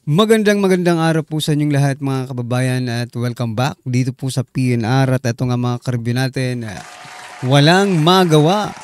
Magandang araw po sa inyong lahat mga kababayan at welcome back dito po sa PNR at ito nga mga karibyo natin. Walang magawa,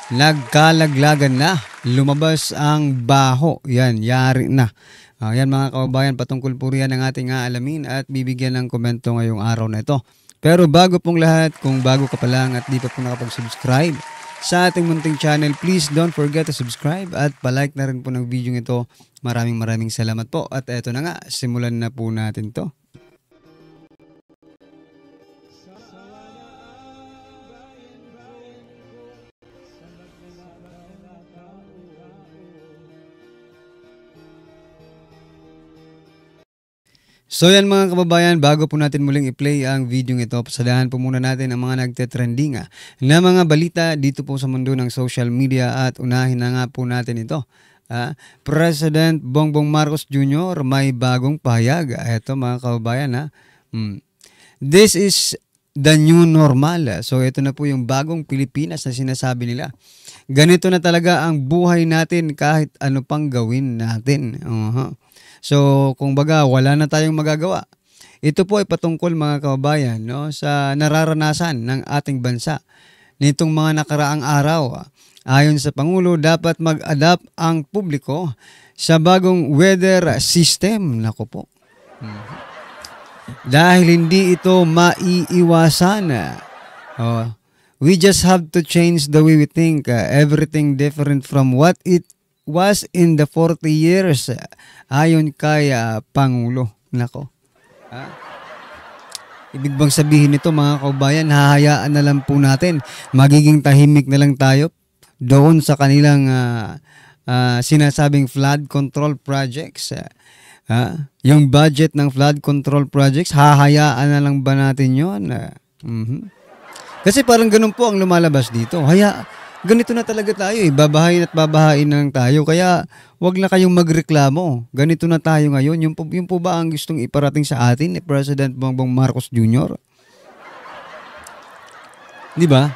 nagkalaglagan na, lumabas ang baho, yan, yari na. Yan mga kababayan, patungkol po riyan ang ating aalamin at bibigyan ng komento ngayong araw na ito. Pero bago pong lahat, kung bago ka pa lang at di pa po nakapag-subscribe sa ating munting channel, please don't forget to subscribe at palike na rin po ng video ito. Maraming salamat po. At eto na nga, simulan na po natin to. So yan mga kababayan, bago po natin muling i-play ang video ito, pasadahan po muna natin ang mga nagte-trending na mga balita dito po sa mundo ng social media at unahin na nga po natin ito. President Bongbong Marcos Jr. may bagong pahayag. Ito mga kababayan This is the new normal. So ito na po yung bagong Pilipinas na sinasabi nila. Ganito na talaga ang buhay natin kahit ano pang gawin natin. So kung baga wala na tayong magagawa. Ito po ay patungkol mga kababayan sa nararanasan ng ating bansa nitong mga nakaraang araw. Ayon sa Pangulo, dapat mag-adapt ang publiko sa bagong weather system. Nako po. Dahil hindi ito maiiwasan. We just have to change the way we think. Everything different from what it was in the 40 years. Ayon kay Pangulo. Nako. Ibig bang sabihin nito mga kababayan, hahayaan na lang po natin. Magiging tahimik na lang tayo doon sa kanilang sinasabing flood control projects. Yung budget ng flood control projects, hahayaan na lang ba natin yun? Kasi parang ganun po ang lumalabas dito. Ganito na talaga tayo babahain at babahain na lang tayo. Kaya wag na kayong magreklamo. Ganito na tayo ngayon. Yung po ba ang gustong iparating sa atin ni President Bongbong Marcos Jr.? Di ba?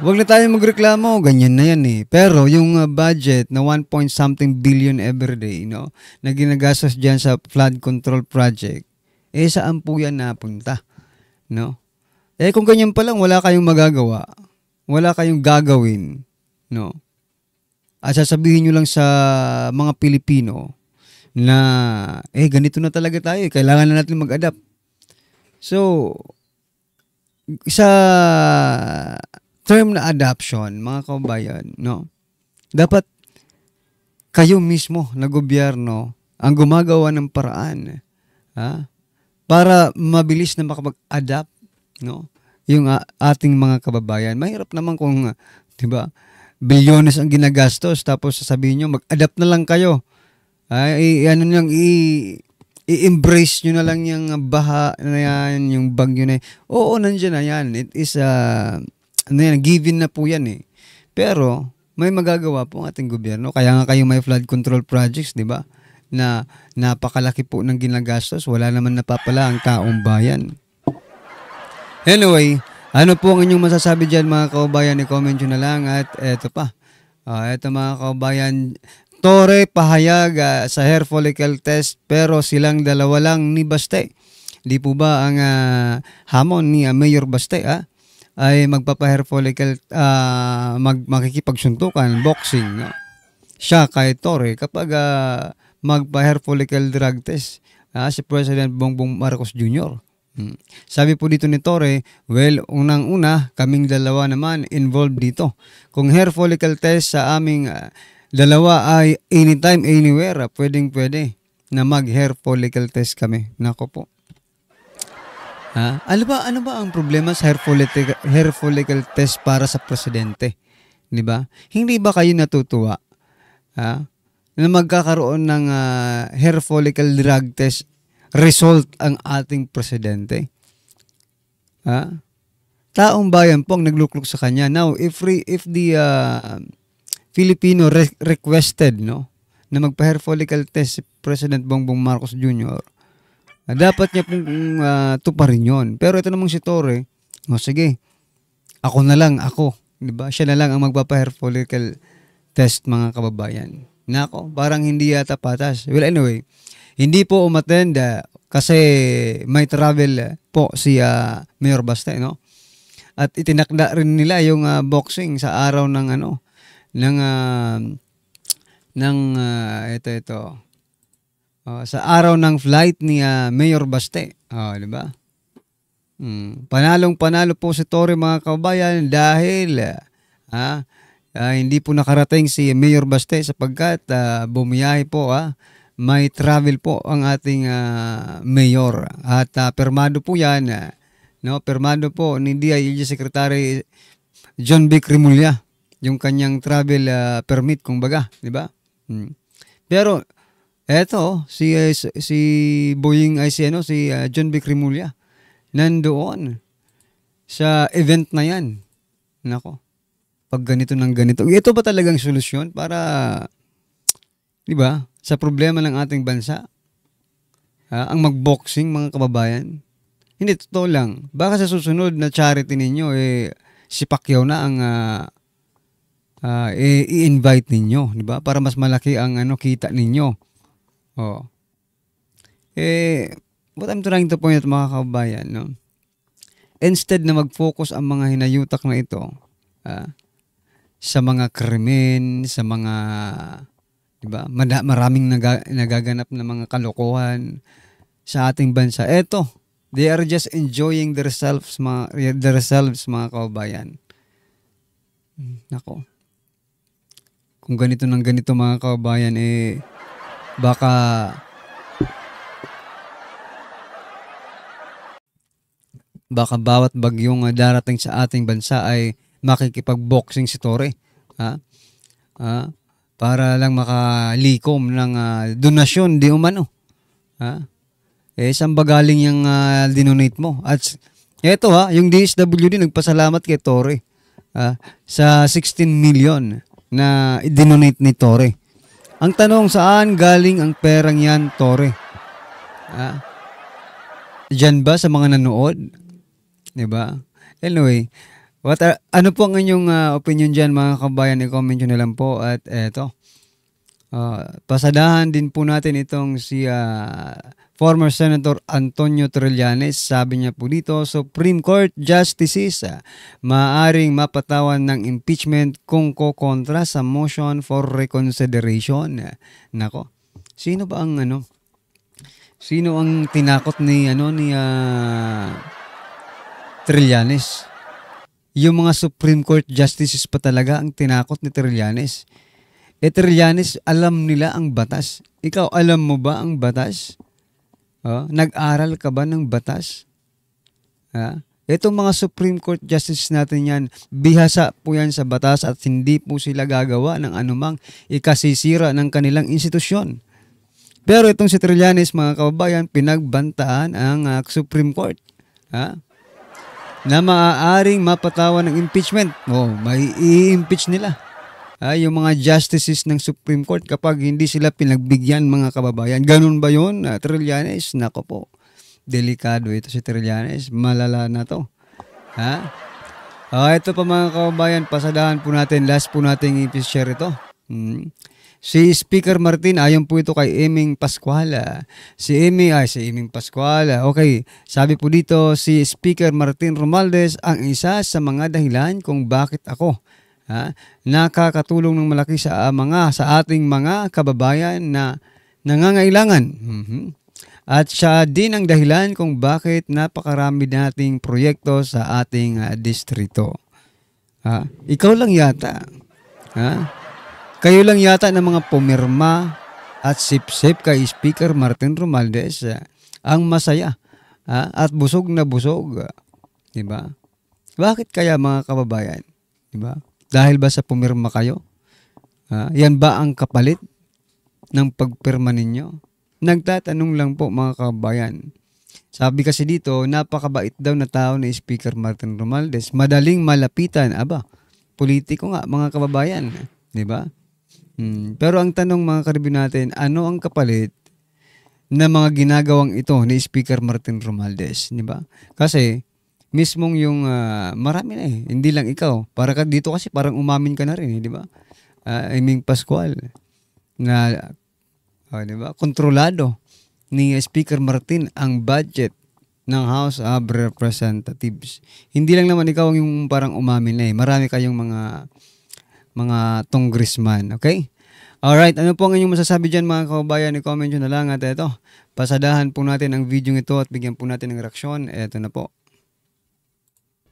Wag na tayong magreklamo. Ganyan na yan Pero yung budget na 1 point something billion everyday, na ginagastos dyan sa flood control project, saan po yan napunta? Kung ganyan pa lang, wala kayong magagawa. Wala kayong gagawin, At sasabihin nyo lang sa mga Pilipino na, ganito na talaga tayo. Kailangan na natin mag-adapt. So, sa term na adoption, mga kababayan, dapat kayo mismo na gobyerno ang gumagawa ng paraan, para mabilis na makapag-adapt, yung ating mga kababayan. Mahirap naman kung, bilyones ang ginagastos tapos sasabihin nyo, mag-adapt na lang kayo. I-embrace nyo na lang yung baha na yan, yung bagyo na yan. Oo, nandiyan na yan. It is, given na po yan Pero, may magagawa po ang ating gobyerno. Kaya nga kayo may flood control projects, na napakalaki po ng ginagastos. Wala naman napapala ang taong bayan. Anyway, ano po ang inyong masasabi dyan mga kababayan? I-comment nyo na lang at eto pa. Eto mga kababayan, Torre pahayag sa hair follicle test pero silang dalawa lang ni Baste. Di po ba ang hamon ni Mayor Baste ay magpapa-hair follicle, makikipagsuntukan, boxing. Siya kay Torre kapag magpa-hair follicle drug test si President Bongbong Marcos Jr. Sabi po dito ni Torre, well, unang-una, kaming dalawa naman involved dito. Kung hair follicle test sa aming dalawa ay anytime, anywhere, pwedeng-pwede na mag-hair follicle test kami. Nako po. Ano ba ang problema sa hair follicle test para sa presidente? Di ba? Hindi ba kayo natutuwa na magkakaroon ng hair follicle drug test result ang ating presidente? Taong bayan po ang nagluklok sa kanya. Now, if the Filipino requested na magpa-hair follicle test si President Bongbong Marcos Jr., dapat niya pong tuparin yun. Pero ito namang si Torre, sige, ako. Diba? Siya na lang ang magpapa-hair follicle test mga kababayan. Nako, parang hindi yata patas. Well, anyway, hindi po umattend kasi may travel po si Mayor Baste, no? At itinakda rin nila yung boxing sa araw ng ano, ng ito. Sa araw ng flight ni Mayor Baste. Di ba? Panalong-panalo po si Torre mga kabayan dahil hindi po nakarating si Mayor Baste sapagkat bumiyahe po may travel po ang ating mayor at permado po yan no, permado po ni DILG Secretary John B. Cremulya yung kanyang travel permit kumbaga, di ba? Pero eto si Boying ay si John B. Cremulya nandoon sa event na yan. Nako. Pag ganito ng ganito. Ito ba talagang solusyon para, di ba, sa problema ng ating bansa? Ang mag-boxing, mga kababayan? Hindi, totoo lang. Baka sa susunod na charity ninyo, si Pacquiao na ang i-invite ninyo, di ba? Para mas malaki ang kita ninyo. What I'm trying to point out, mga kababayan, no? Instead na mag-focus ang mga hinayutak na ito sa mga krimen, sa mga, di ba, maraming nagaganap na mga kalokohan sa ating bansa. Eto, they are just enjoying themselves, mga kababayan. Nako. Kung ganito ng ganito, mga kababayan, baka bawat bagyong darating sa ating bansa ay makikipag-boxing si Torre. Para lang makalikom ng donasyon di umano. Saan ba galing yung dinonate mo? At eto yung DSWD nagpasalamat kay Torre sa 16 million na dinonate ni Torre. Ang tanong, saan galing ang perang yan, Torre? Diyan ba sa mga nanood? Diba? Anyway, ano po ang inyong opinion dyan, mga kabayan? I-comment nyo na lang po. At eto, pasadahan din po natin itong si former Senator Antonio Trillanes. Sabi niya po dito, Supreme Court Justices maaaring mapatawan ng impeachment kung kokontra sa motion for reconsideration. Nako, sino ang tinakot ni Trillanes? Yung mga Supreme Court Justices pa talaga ang tinakot ni Trillanes. Trillanes, alam nila ang batas. Ikaw, alam mo ba ang batas? Nag-aral ka ba ng batas? Itong mga Supreme Court Justices natin yan, bihasa po yan sa batas at hindi po sila gagawa ng anumang ikasisira ng kanilang institusyon. Pero itong si Trillanes, mga kababayan, pinagbantaan ang Supreme Court. Na maaaring mapatawan ng impeachment. May i-impeach nila. Yung mga justices ng Supreme Court kapag hindi sila pinagbigyan, mga kababayan. Ganun ba yun, Trillanes? Nako po. Delikado ito si Trillanes. Malala na to. Ito pa, mga kababayan, pasadahan po natin. Last po nating i-share ito. Si Speaker Martin, ayon po ito kay Eming Pascuala. Si Eming Pascuala. Okay, sabi po dito, si Speaker Martin Romualdez ang isa sa mga dahilan kung bakit ako nakakatulong ng malaki sa ating mga kababayan na nangangailangan. At siya din ang dahilan kung bakit napakarami nating proyekto sa ating distrito. Ikaw lang yata. Kayo lang yata ng mga pumirma at sip-sip kay Speaker Martin Romualdez ang masaya at busog na busog. Diba? Bakit kaya, mga kababayan? Diba? Dahil ba sa pumirma kayo? Yan ba ang kapalit ng pagpirma ninyo? Nagtatanong lang po, mga kababayan. Sabi kasi dito, napakabait daw na tao ni Speaker Martin Romualdez. Madaling malapitan. Politiko nga, mga kababayan. Diba? Pero ang tanong, mga karibin natin, ano ang kapalit na mga ginagawang ito ni Speaker Martin Romualdez, di ba? Kasi mismong yung marami na hindi lang ikaw. Para ka dito kasi parang umamin ka na rin, di ba? Eming Pascual. na di ba? Kontrolado ni Speaker Martin ang budget ng House of Representatives. Hindi lang naman ikaw yung parang umamin na eh. Marami kayong mga congressman, okay? Alright, ano po ang inyong masasabi dyan mga kababayan? I-comment nyo na lang at ito, pasadahan po natin ang video ito at bigyan po natin ng reaksyon. Ito na po.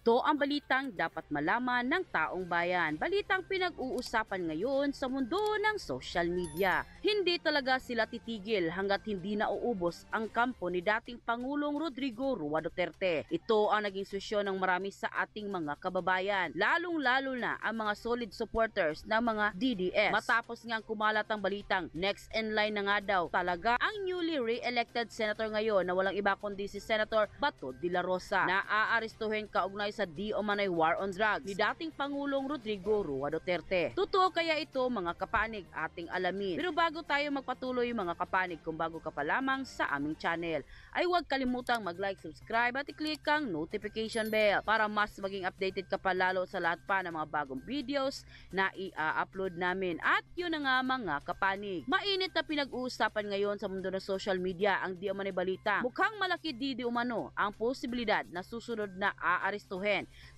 Ito ang balitang dapat malaman ng taong bayan. Balitang pinag-uusapan ngayon sa mundo ng social media. Hindi talaga sila titigil hanggat hindi nauubos ang kampo ni dating Pangulong Rodrigo Roa Duterte. Ito ang naging susyon ng marami sa ating mga kababayan, lalong-lalo na ang mga solid supporters ng mga DDS. Matapos ngang kumalat ang balitang next in line na nga daw talaga ang newly re-elected senator ngayon na walang iba kundi si Senator Bato de la Rosa na aarestuhin kaugnay sa di umano'y war on drugs ni dating Pangulong Rodrigo Roa Duterte. Totoo kaya ito mga kapanig ating alamin. Pero bago tayo magpatuloy mga kapanig, kung bago ka pa lamang sa aming channel, ay huwag kalimutang mag-like, subscribe at i-click ang notification bell para mas maging updated ka pa lalo sa lahat pa ng mga bagong videos na i-upload namin. At yun na nga mga kapanig, mainit na pinag-uusapan ngayon sa mundo ng social media ang di umano'y balita. Mukhang malaki di umano ang posibilidad na susunod na aarestuhin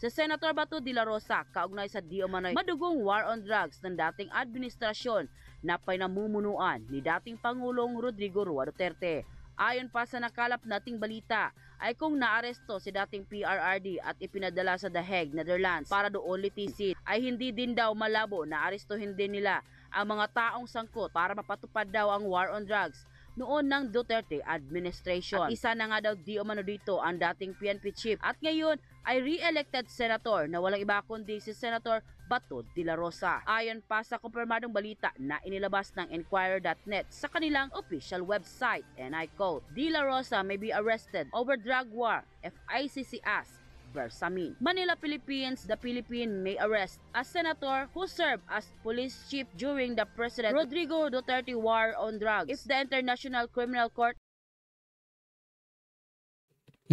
si Senator Bato de la Rosa kaugnay sa di umano'y madugong war on drugs ng dating administrasyon na pinamumunuan ni dating Pangulong Rodrigo Roa Duterte. Ayon pa sa nakalap nating balita, ay kung naaresto si dating PRRD at ipinadala sa The Hague, Netherlands para doon litisin, ay hindi din daw malabo na arestuhin din nila ang mga taong sangkot para mapatupad daw ang war on drugs noon ng Duterte administration. At isa na nga daw di umano dito ang dating PNP chief at ngayon ay re-elected senator na walang iba kundi si Senator Bato de la Rosa. Ayon pa sa kumpirmadong balita na inilabas ng Enquirer.net sa kanilang official website, and I quote, De la Rosa may be arrested over drug war if ICC asks Bersamin. Manila, Philippines, the Philippine may arrest a senator who served as police chief during the President Rodrigo Duterte war on drugs if the International Criminal Court.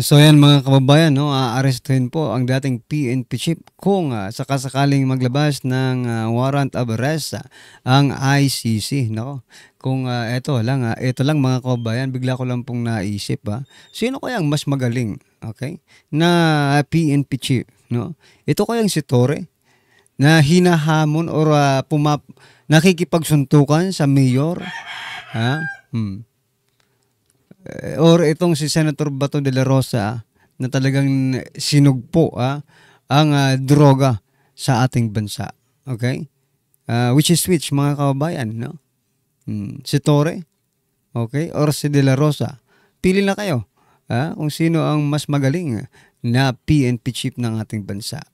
So yan mga kababayan, no, aarestuhin po ang dating PNP chief kung sakasakaling maglabas ng warrant of arrest ang ICC. Nako, kung ito lang mga kababayan, bigla ko lang pong naisip sino kayang mas magaling, okay, na PNP chief, no? Ito kayang si Torre na hinahamon or nakikipagsuntukan sa mayor, or itong si Senator Bato de la Rosa na talagang sinugpo ang droga sa ating bansa. Okay? Which is which mga kababayan, no? Si Torre, okay? Or si de la Rosa. Pili na kayo kung sino ang mas magaling na PNP chief ng ating bansa.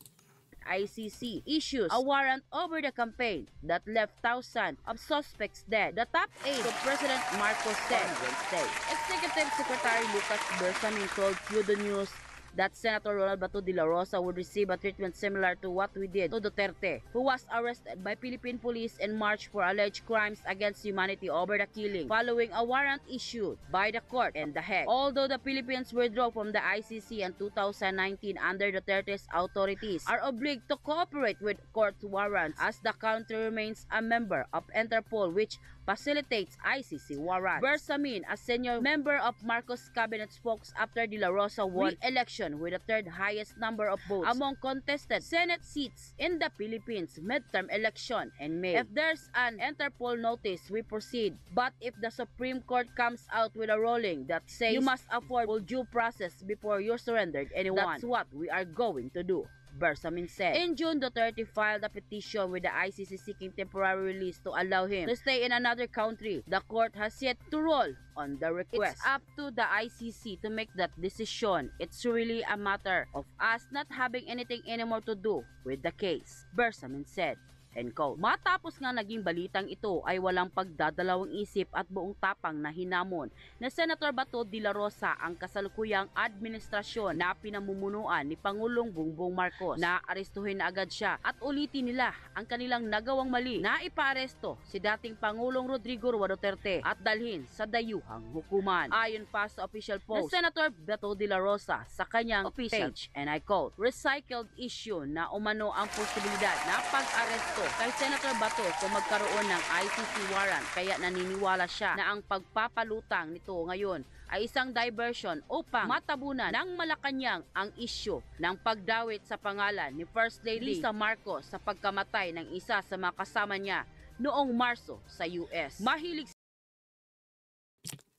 ICC issues a warrant over the campaign that left thousands of suspects dead. The top aide of President Marcos said Wednesday. Executive Secretary Lucas Bersamin told Cudo News that Senator Ronald Bato de la Rosa would receive a treatment similar to what we did to Duterte, who was arrested by Philippine police in March for alleged crimes against humanity over the killing, following a warrant issued by the court in The Hague. Although the Philippines withdrew from the ICC in 2019 under Duterte's authorities, are obliged to cooperate with court warrants as the country remains a member of Interpol, which facilitates ICC warrants. Bersamin, a senior member of Marcos cabinet, spoke after de la Rosa won election with the third highest number of votes among contested Senate seats in the Philippines midterm election in May. If there's an Interpol notice, we proceed. But if the Supreme Court comes out with a ruling that says you must afford full due process before you're surrendered anyone, that's what we are going to do, Bersamin said. In June, Duterte filed a petition with the ICC seeking temporary release to allow him to stay in another country. The court has yet to rule on the request. It's up to the ICC to make that decision. It's really a matter of us not having anything anymore to do with the case, Bersamin said. End quote. Matapos nga naging balitang ito ay walang pagdadalawang isip at buong tapang na hinamon na Senator Bato de la Rosa ang kasalukuyang administrasyon na pinamumunuan ni Pangulong Bongbong Marcos na arestuhin na agad siya at ulitin nila ang kanilang nagawang mali na ipaaresto si dating Pangulong Rodrigo Roa Duterte at dalhin sa dayuhang hukuman. Ayon pa sa official post ng Senator Bato de la Rosa sa kanyang official page, and I quote, recycled issue na umano ang posibilidad na pag-aresto Bato. Kay Senator Bato kung magkaroon ng ICC warrant, kaya naniniwala siya na ang pagpapalutang nito ngayon ay isang diversion upang matabunan ng Malacanang ang isyu ng pagdawit sa pangalan ni First Lady Lisa Marcos sa pagkamatay ng isa sa mga kasama niya noong Marso sa US. Mahilig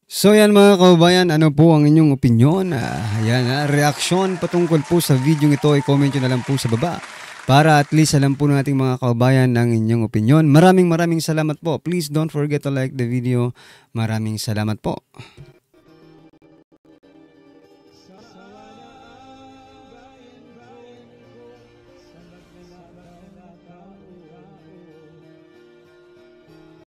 So yan mga kababayan, ano po ang inyong opinyon? Reaksyon patungkol po sa video ito, i-comment nyo na lang po sa baba para at least alam po nating mga kababayan ng inyong opinyon. Maraming salamat po. Please don't forget to like the video. Maraming salamat po.